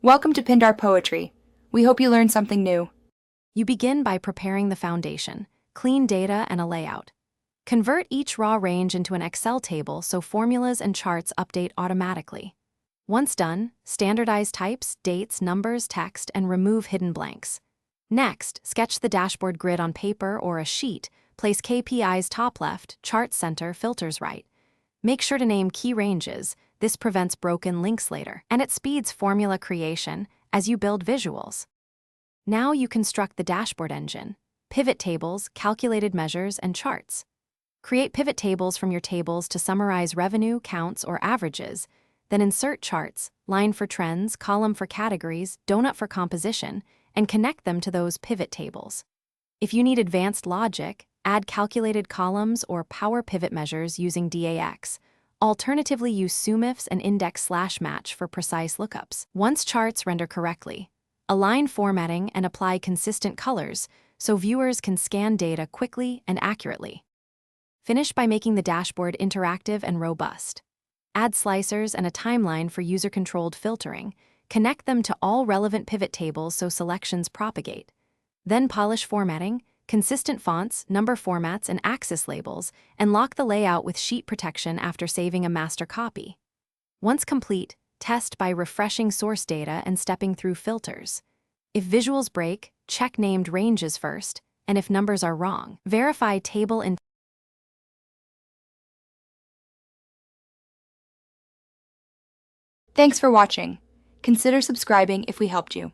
Welcome to Pindar Poetry. We hope you learned something new. You begin by preparing the foundation, clean data, and a layout. Convert each raw range into an Excel table so formulas and charts update automatically. Once done, standardize types, dates, numbers, text, and remove hidden blanks. Next, sketch the dashboard grid on paper or a sheet. Place KPIs top left, chart center, filters right. Make sure to name key ranges. This prevents broken links later, and it speeds formula creation as you build visuals. Now you construct the dashboard engine, pivot tables, calculated measures, and charts. Create pivot tables from your tables to summarize revenue, counts, or averages. Then insert charts, line for trends, column for categories, donut for composition, and connect them to those pivot tables. If you need advanced logic, add calculated columns or power pivot measures using DAX. Alternatively, use sumifs and index/match for precise lookups. Once charts render correctly, align formatting and apply consistent colors so viewers can scan data quickly and accurately. Finish by making the dashboard interactive and robust. Add slicers and a timeline for user-controlled filtering. Connect them to all relevant pivot tables so selections propagate. Then polish formatting, consistent fonts, number formats, and axis labels, and lock the layout with sheet protection after saving a master copy. Once complete, test by refreshing source data and stepping through filters. If visuals break, check named ranges first, and if numbers are wrong, verify table and Thanks for watching. Consider subscribing if we helped you.